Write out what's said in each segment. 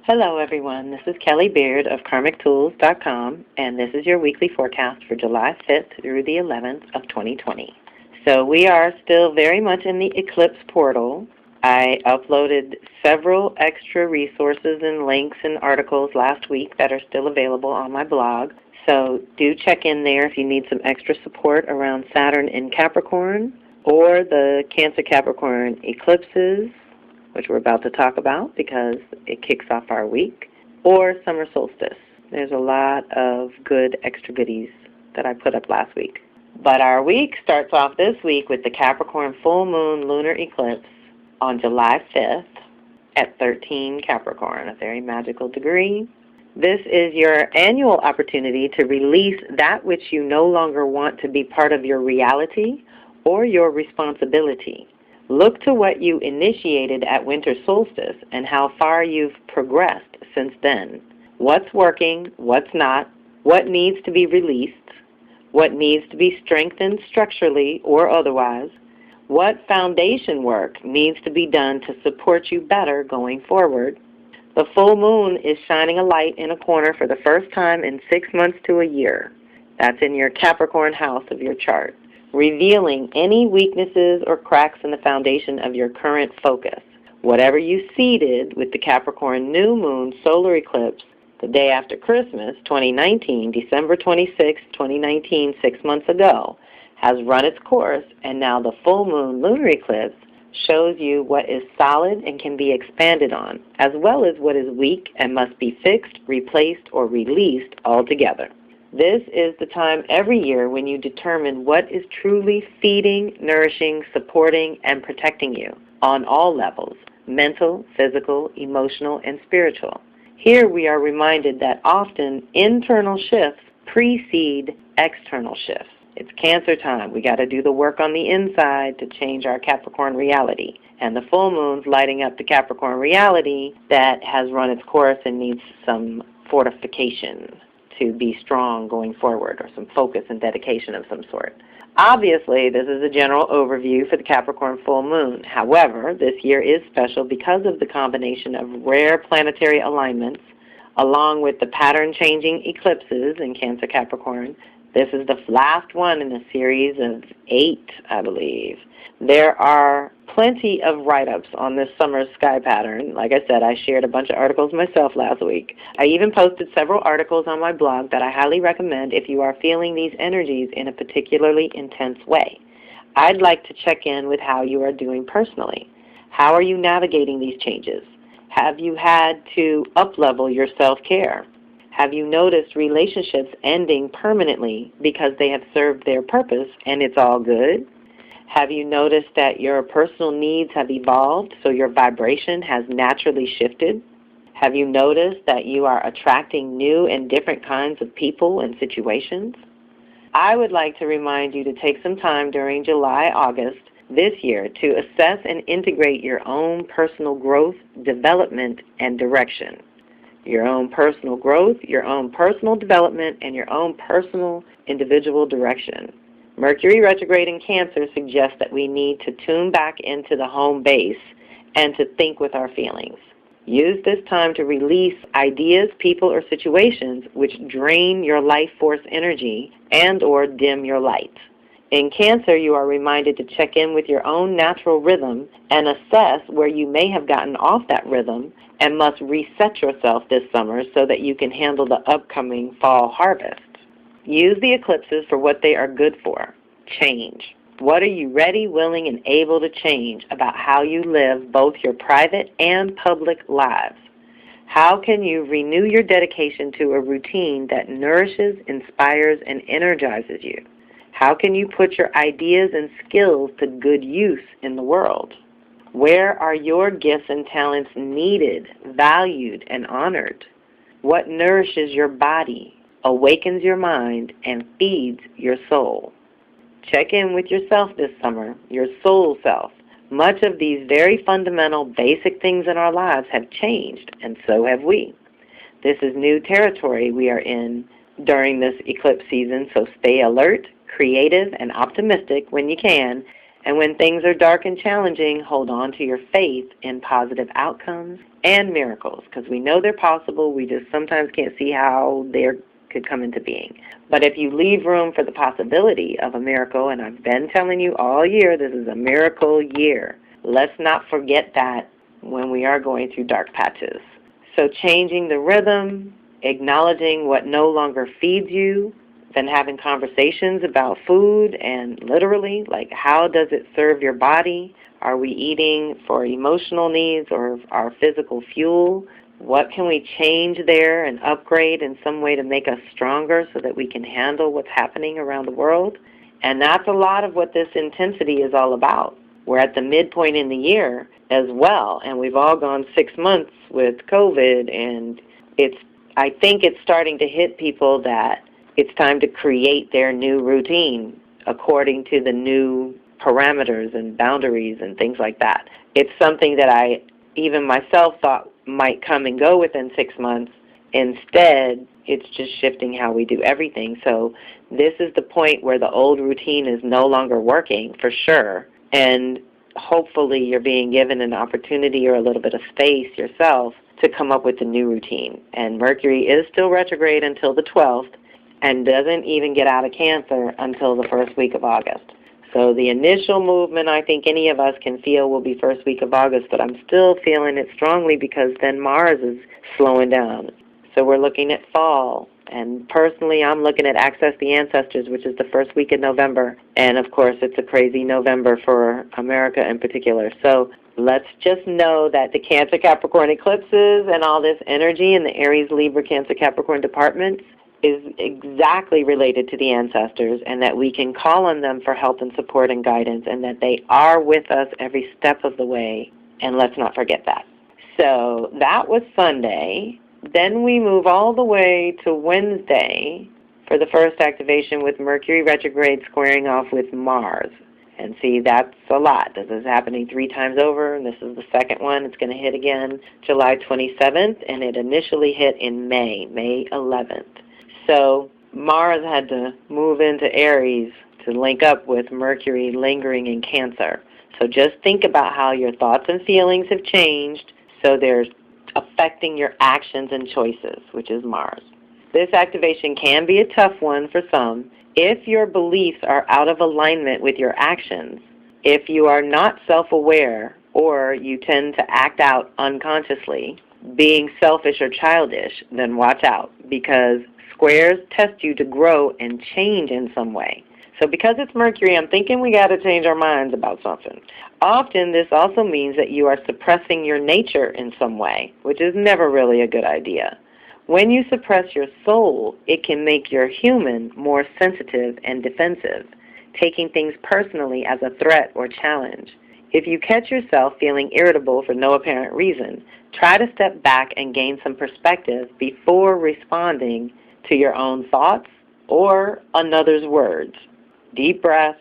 Hello everyone, this is Kelly Beard of KarmicTools.com, and this is your weekly forecast for July 5th through the 11th of 2020. So we are still very much in the eclipse portal. I uploaded several extra resources and links and articles last week that are still available on my blog. So do check in there if you need some extra support around Saturn in Capricorn or the Cancer-Capricorn eclipses, which we're about to talk about because it kicks off our week, or summer solstice. There's a lot of good extra goodies that I put up last week. But our week starts off this week with the Capricorn full moon lunar eclipse on July 5th at 13 Capricorn, a very magical degree. This is your annual opportunity to release that which you no longer want to be part of your reality or your responsibility. Look to what you initiated at winter solstice and how far you've progressed since then. What's working, what's not, what needs to be released, what needs to be strengthened structurally or otherwise, what foundation work needs to be done to support you better going forward. The full moon is shining a light in a corner for the first time in 6 months to a year. That's in your Capricorn house of your chart, revealing any weaknesses or cracks in the foundation of your current focus. Whatever you seeded with the Capricorn new moon solar eclipse the day after Christmas, 2019, December 26, 2019, 6 months ago, has run its course, and now the full moon lunar eclipse shows you what is solid and can be expanded on, as well as what is weak and must be fixed, replaced, or released altogether. This is the time every year when you determine what is truly feeding, nourishing, supporting, and protecting you on all levels, mental, physical, emotional, and spiritual. Here we are reminded that often internal shifts precede external shifts. It's Cancer time. We got to do the work on the inside to change our Capricorn reality. And the full moon's lighting up the Capricorn reality that has run its course and needs some fortification to be strong going forward, or some focus and dedication of some sort. Obviously, this is a general overview for the Capricorn full moon. However, this year is special because of the combination of rare planetary alignments along with the pattern-changing eclipses in Cancer-Capricorn. This is the last one in a series of 8, I believe. There are plenty of write-ups on this summer's sky pattern. Like I said, I shared a bunch of articles myself last week. I even posted several articles on my blog that I highly recommend if you are feeling these energies in a particularly intense way. I'd like to check in with how you are doing personally. How are you navigating these changes? Have you had to up-level your self-care? Have you noticed relationships ending permanently because they have served their purpose and it's all good? Have you noticed that your personal needs have evolved so your vibration has naturally shifted? Have you noticed that you are attracting new and different kinds of people and situations? I would like to remind you to take some time during July, August this year to assess and integrate your own personal growth, development, and direction. Your own personal growth, your own personal development, and your own personal individual direction. Mercury retrograde in Cancer suggests that we need to tune back into the home base and to think with our feelings. Use this time to release ideas, people, or situations which drain your life force energy and or dim your light. In Cancer, you are reminded to check in with your own natural rhythm and assess where you may have gotten off that rhythm and must reset yourself this summer so that you can handle the upcoming fall harvest. Use the eclipses for what they are good for. Change. What are you ready, willing, and able to change about how you live both your private and public lives? How can you renew your dedication to a routine that nourishes, inspires, and energizes you? How can you put your ideas and skills to good use in the world? Where are your gifts and talents needed, valued, and honored? What nourishes your body, awakens your mind, and feeds your soul? Check in with yourself this summer, your soul self. Much of these very fundamental, basic things in our lives have changed, and so have we. This is new territory we are in during this eclipse season, so stay alert, creative, and optimistic when you can, and when things are dark and challenging, hold on to your faith in positive outcomes and miracles, because we know they're possible. We just sometimes can't see how they could come into being. But if you leave room for the possibility of a miracle, and I've been telling you all year, this is a miracle year. Let's not forget that when we are going through dark patches. So changing the rhythm, acknowledging what no longer feeds you, then having conversations about food and literally, like how does it serve your body? Are we eating for emotional needs or our physical fuel? What can we change there and upgrade in some way to make us stronger so that we can handle what's happening around the world? And that's a lot of what this intensity is all about. We're at the midpoint in the year as well, and we've all gone 6 months with COVID, and I think it's starting to hit people that it's time to create their new routine according to the new parameters and boundaries and things like that. It's something that I even myself thought might come and go within 6 months. Instead, it's just shifting how we do everything. So this is the point where the old routine is no longer working for sure, and hopefully you're being given an opportunity or a little bit of space yourself to come up with a new routine. And Mercury is still retrograde until the 12th and doesn't even get out of Cancer until the first week of August. So the initial movement I think any of us can feel will be first week of August, but I'm still feeling it strongly because then Mars is slowing down. So we're looking at fall. And personally, I'm looking at Access the Ancestors, which is the first week in November. And, of course, it's a crazy November for America in particular. So let's just know that the Cancer-Capricorn eclipses and all this energy in the Aries, Libra, Cancer-Capricorn departments is exactly related to the ancestors, and that we can call on them for help and support and guidance, and that they are with us every step of the way. And let's not forget that. So that was Sunday. Then we move all the way to Wednesday for the first activation with Mercury retrograde squaring off with Mars. And see, that's a lot. This is happening 3 times over, and this is the second one. It's going to hit again July 27th, and it initially hit in May 11th. So Mars had to move into Aries to link up with Mercury lingering in Cancer. So just think about how your thoughts and feelings have changed, so there's affecting your actions and choices, which is Mars. This activation can be a tough one for some if your beliefs are out of alignment with your actions. If you are not self-aware or you tend to act out unconsciously, being selfish or childish, then watch out, because squares test you to grow and change in some way. So because it's Mercury, I'm thinking we got to change our minds about something. Often this also means that you are suppressing your nature in some way, which is never really a good idea. When you suppress your soul, it can make your human more sensitive and defensive, taking things personally as a threat or challenge. If you catch yourself feeling irritable for no apparent reason, try to step back and gain some perspective before responding to your own thoughts or another's words. Deep breath,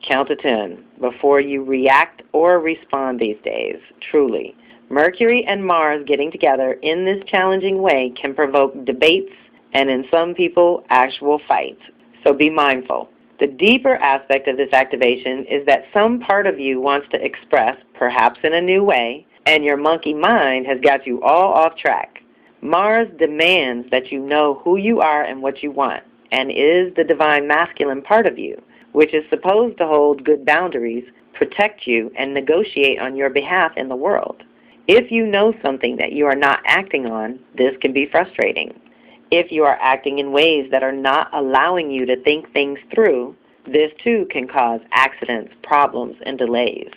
count to 10 before you react or respond these days, truly. Mercury and Mars getting together in this challenging way can provoke debates and, in some people, actual fights. So be mindful. The deeper aspect of this activation is that some part of you wants to express, perhaps in a new way, and your monkey mind has got you all off track. Mars demands that you know who you are and what you want, and is the divine masculine part of you, which is supposed to hold good boundaries, protect you, and negotiate on your behalf in the world. If you know something that you are not acting on, this can be frustrating. If you are acting in ways that are not allowing you to think things through, this too can cause accidents, problems, and delays.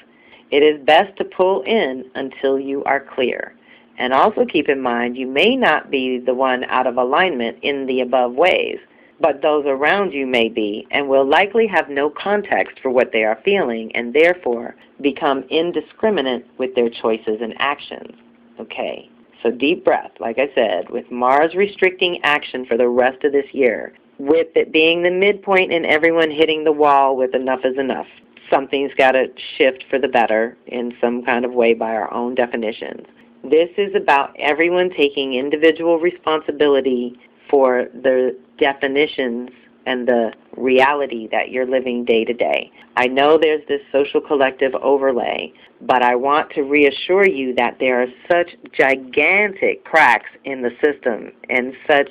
It is best to pull in until you are clear. And also keep in mind, you may not be the one out of alignment in the above ways, but those around you may be, and will likely have no context for what they are feeling, and therefore become indiscriminate with their choices and actions. Okay, so deep breath, like I said, with Mars restricting action for the rest of this year, with it being the midpoint and everyone hitting the wall with enough is enough. Something's got to shift for the better in some kind of way by our own definitions. This is about everyone taking individual responsibility for the definitions and the reality that you're living day to day. I know there's this social collective overlay, but I want to reassure you that there are such gigantic cracks in the system and such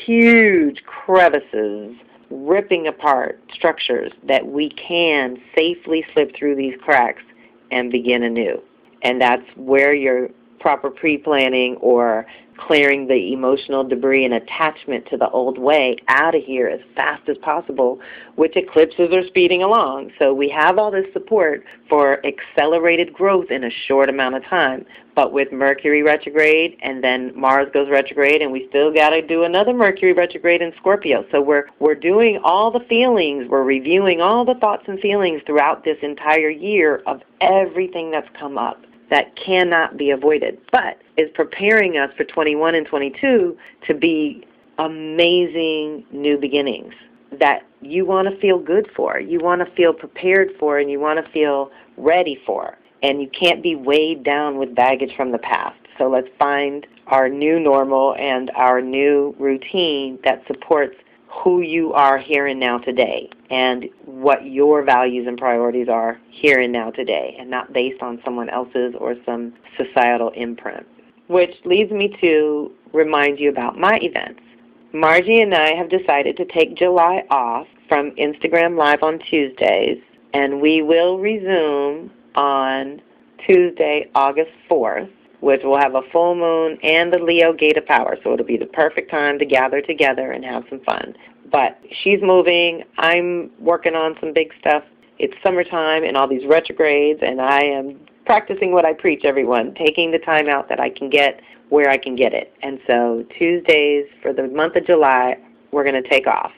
huge crevices ripping apart structures that we can safely slip through these cracks and begin anew. And that's where your proper pre-planning or clearing the emotional debris and attachment to the old way out of here as fast as possible, which eclipses are speeding along. So we have all this support for accelerated growth in a short amount of time. But with Mercury retrograde and then Mars goes retrograde, and we still got to do another Mercury retrograde in Scorpio. So we're doing all the feelings, we're reviewing all the thoughts and feelings throughout this entire year of everything that's come up that cannot be avoided, but is preparing us for 21 and 22 to be amazing new beginnings that you want to feel good for, you want to feel prepared for, and you want to feel ready for. And you can't be weighed down with baggage from the past. So let's find our new normal and our new routine that supports who you are here and now today and what your values and priorities are here and now today, and not based on someone else's or some societal imprint. Which leads me to remind you about my events. Margie and I have decided to take July off from Instagram Live on Tuesdays, and we will resume on Tuesday, August 4th, which will have a full moon and the Leo gate of power, so it'll be the perfect time to gather together and have some fun. But she's moving, I'm working on some big stuff. It's summertime and all these retrogrades, and I am practicing what I preach, everyone, taking the time out that I can get where I can get it. And so Tuesdays for the month of July, we're going to take off.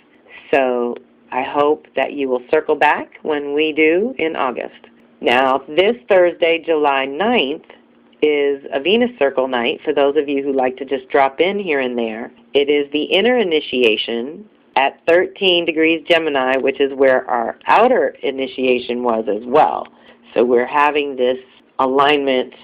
So I hope that you will circle back when we do in August. Now, this Thursday, July 9th, is a Venus circle night for those of you who like to just drop in here and there. It is the inner initiation at 13 degrees Gemini, which is where our outer initiation was as well. So we're having this alignment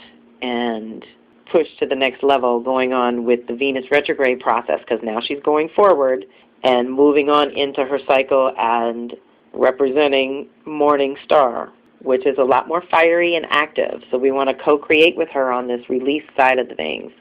and push to the next level going on with the Venus retrograde process, because now she's going forward and moving on into her cycle and representing Morning Star, which is a lot more fiery and active. So we want to co-create with her on this release side of things,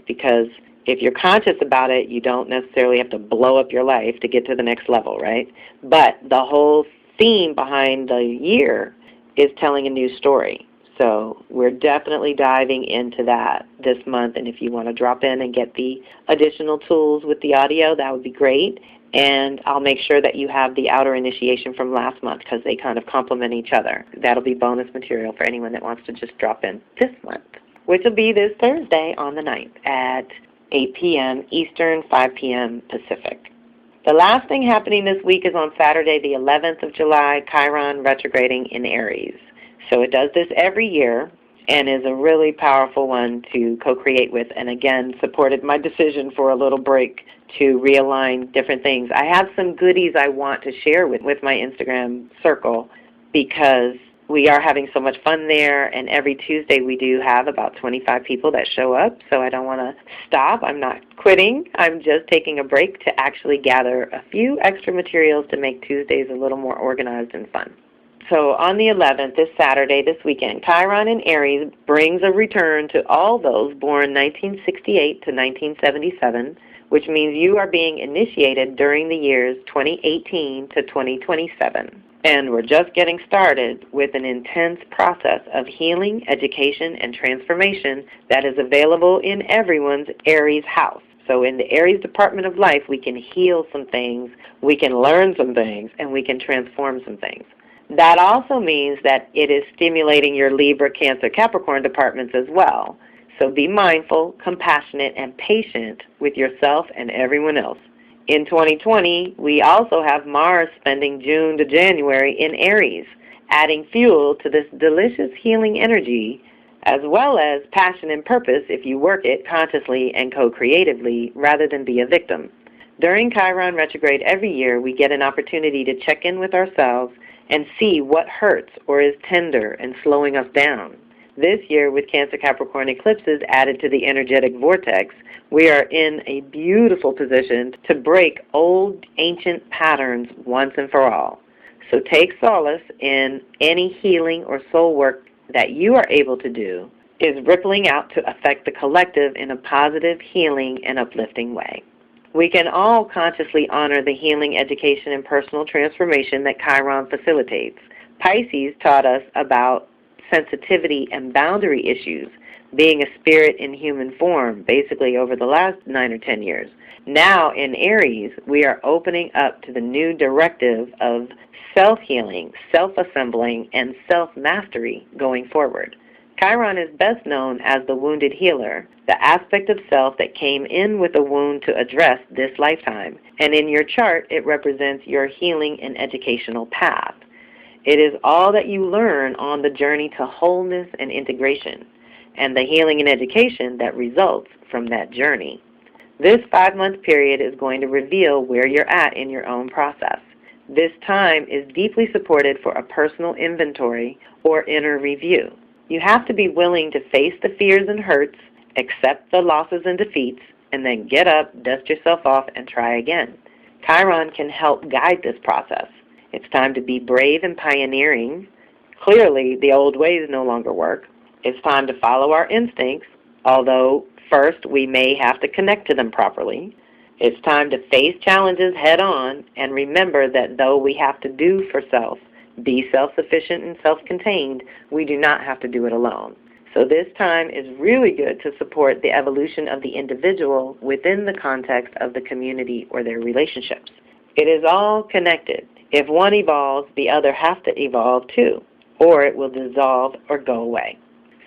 because if you're conscious about it, you don't necessarily have to blow up your life to get to the next level, right? But the whole theme behind the year is telling a new story. So we're definitely diving into that this month, and if you want to drop in and get the additional tools with the audio, that would be great. And I'll make sure that you have the outer initiation from last month, because they kind of complement each other. That'll be bonus material for anyone that wants to just drop in this month, which will be this Thursday on the 9th at 8 p.m. Eastern, 5 p.m. Pacific. The last thing happening this week is on Saturday, the 11th of July, Chiron retrograding in Aries. So it does this every year and is a really powerful one to co-create with, and again supported my decision for a little break to realign different things. I have some goodies I want to share with my Instagram circle, because we are having so much fun there, and every Tuesday we do have about 25 people that show up, so I don't want to stop. I'm not quitting. I'm just taking a break to actually gather a few extra materials to make Tuesdays a little more organized and fun. So on the 11th, this Saturday, this weekend, Chiron and Aries brings a return to all those born 1968 to 1977, which means you are being initiated during the years 2018 to 2027. And we're just getting started with an intense process of healing, education, and transformation that is available in everyone's Aries house. So in the Aries department of life, we can heal some things, we can learn some things, and we can transform some things. That also means that it is stimulating your Libra, Cancer, Capricorn departments as well. So be mindful, compassionate, and patient with yourself and everyone else. In 2020, we also have Mars spending June to January in Aries, adding fuel to this delicious healing energy, as well as passion and purpose if you work it consciously and co-creatively rather than be a victim. During Chiron retrograde every year, we get an opportunity to check in with ourselves and see what hurts or is tender and slowing us down. This year, with Cancer Capricorn eclipses added to the energetic vortex, we are in a beautiful position to break old ancient patterns once and for all. So take solace in any healing or soul work that you are able to do is rippling out to affect the collective in a positive, healing, and uplifting way. We can all consciously honor the healing, education, and personal transformation that Chiron facilitates. Pisces taught us about sensitivity and boundary issues, being a spirit in human form, basically over the last 9 or 10 years. Now in Aries, we are opening up to the new directive of self-healing, self-assembling, and self-mastery going forward. Chiron is best known as the wounded healer, the aspect of self that came in with a wound to address this lifetime. And in your chart, it represents your healing and educational path. It is all that you learn on the journey to wholeness and integration, and the healing and education that results from that journey. This 5-month period is going to reveal where you're at in your own process. This time is deeply supported for a personal inventory or inner review. You have to be willing to face the fears and hurts, accept the losses and defeats, and then get up, dust yourself off, and try again. Chiron can help guide this process. It's time to be brave and pioneering. Clearly, the old ways no longer work. It's time to follow our instincts, although first we may have to connect to them properly. It's time to face challenges head on and remember that though we have to do for self, be self-sufficient and self-contained, we do not have to do it alone. So this time is really good to support the evolution of the individual within the context of the community or their relationships. It is all connected. If one evolves, the other has to evolve too, or it will dissolve or go away.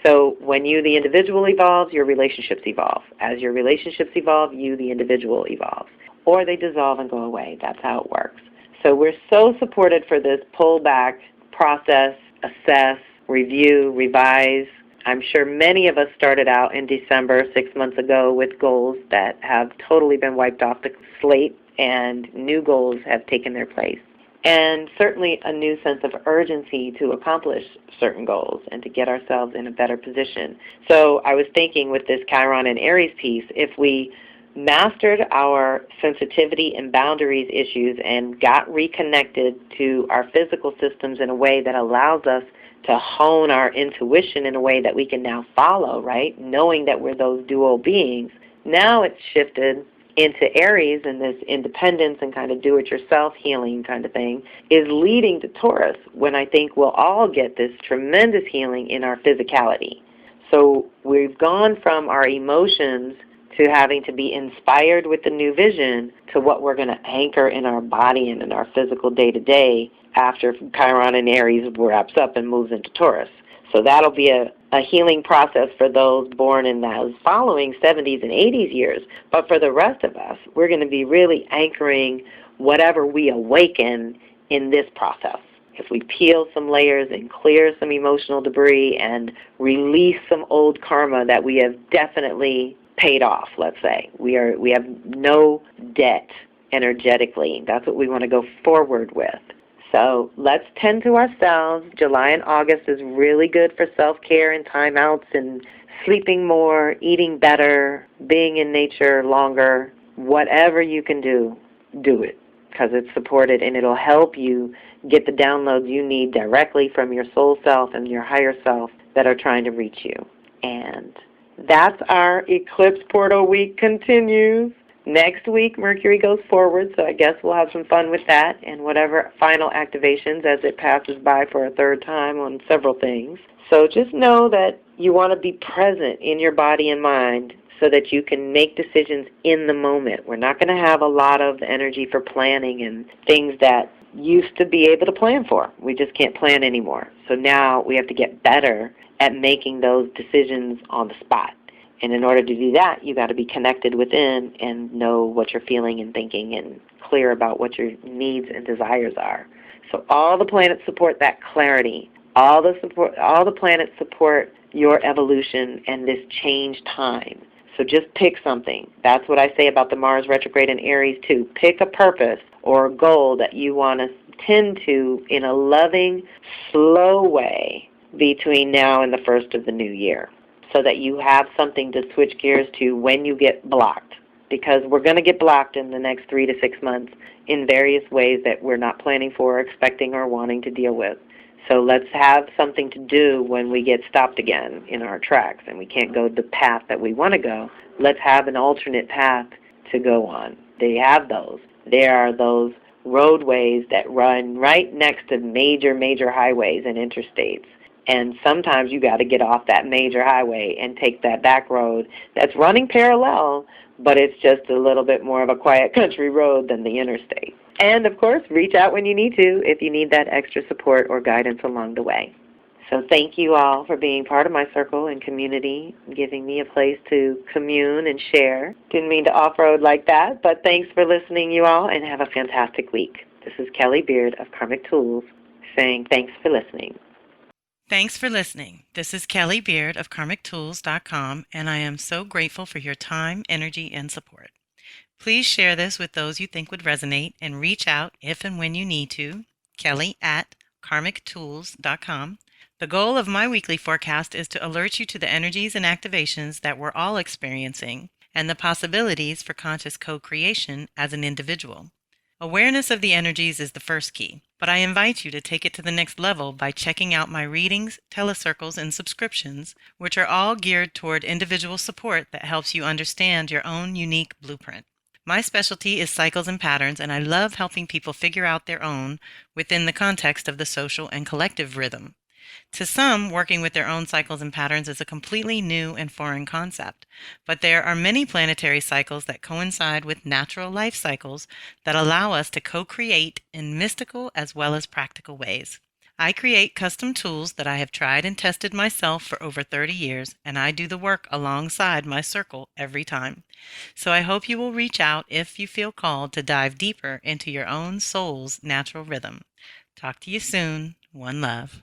So when you, the individual, evolves, your relationships evolve. As your relationships evolve, you, the individual, evolves. Or they dissolve and go away. That's how it works. So we're so supported for this pullback process, assess, review, revise. I'm sure many of us started out in December 6 months ago with goals that have totally been wiped off the slate, and new goals have taken their place. And certainly a new sense of urgency to accomplish certain goals and to get ourselves in a better position. So I was thinking with this Chiron and Aries piece, if we mastered our sensitivity and boundaries issues and got reconnected to our physical systems in a way that allows us to hone our intuition in a way that we can now follow, right, knowing that we're those dual beings, now it's shifted into Aries, and this independence and kind of do-it-yourself healing kind of thing is leading to Taurus, when I think we'll all get this tremendous healing in our physicality. So we've gone from our emotions to having to be inspired with the new vision to what we're going to anchor in our body and in our physical day-to-day after Chiron and Aries wraps up and moves into Taurus. So that'll be a healing process for those born in those following 70s and 80s years. But for the rest of us, we're going to be really anchoring whatever we awaken in this process. If we peel some layers and clear some emotional debris and release some old karma that we have definitely paid off, let's say. We have no debt energetically. That's what we want to go forward with. So let's tend to ourselves. July and August is really good for self-care and timeouts and sleeping more, eating better, being in nature longer. Whatever you can do, do it, because it's supported and it'll help you get the downloads you need directly from your soul self and your higher self that are trying to reach you. And that's our eclipse portal week continues. Next week, Mercury goes forward, so I guess we'll have some fun with that and whatever final activations as it passes by for a third time on several things. So just know that you want to be present in your body and mind so that you can make decisions in the moment. We're not going to have a lot of energy for planning and things that used to be able to plan for. We just can't plan anymore. So now we have to get better at making those decisions on the spot. And in order to do that, you've got to be connected within and know what you're feeling and thinking and clear about what your needs and desires are. So all the planets support that clarity. All the planets support your evolution and this change time. So just pick something. That's what I say about the Mars retrograde in Aries too. Pick a purpose or a goal that you want to tend to in a loving, slow way between now and the first of the new year, so that you have something to switch gears to when you get blocked. Because we're going to get blocked in the next 3 to 6 months in various ways that we're not planning for, expecting, or wanting to deal with. So let's have something to do when we get stopped again in our tracks and we can't go the path that we want to go. Let's have an alternate path to go on. They have those. There are those roadways that run right next to major highways and interstates. And sometimes you got to get off that major highway and take that back road that's running parallel, but it's just a little bit more of a quiet country road than the interstate. And, of course, reach out when you need to if you need that extra support or guidance along the way. So thank you all for being part of my circle and community, giving me a place to commune and share. Didn't mean to off-road like that, but thanks for listening, you all, and have a fantastic week. This is Kelly Beard of Karmic Tools saying thanks for listening. Thanks for listening. This is Kelly Beard of computerized, and I am so grateful for your time, energy, and support. Please share this with those you think would resonate and reach out if and when you need to. Kelly@karmictools.com. The goal of my weekly forecast is to alert you to the energies and activations that we're all experiencing and the possibilities for conscious co-creation as an individual. Awareness of the energies is the first key, but I invite you to take it to the next level by checking out my readings, telecircles, and subscriptions, which are all geared toward individual support that helps you understand your own unique blueprint. My specialty is cycles and patterns, and I love helping people figure out their own within the context of the social and collective rhythm. To some, working with their own cycles and patterns is a completely new and foreign concept, but there are many planetary cycles that coincide with natural life cycles that allow us to co-create in mystical as well as practical ways. I create custom tools that I have tried and tested myself for over 30 years, and I do the work alongside my circle every time. So I hope you will reach out if you feel called to dive deeper into your own soul's natural rhythm. Talk to you soon. One love.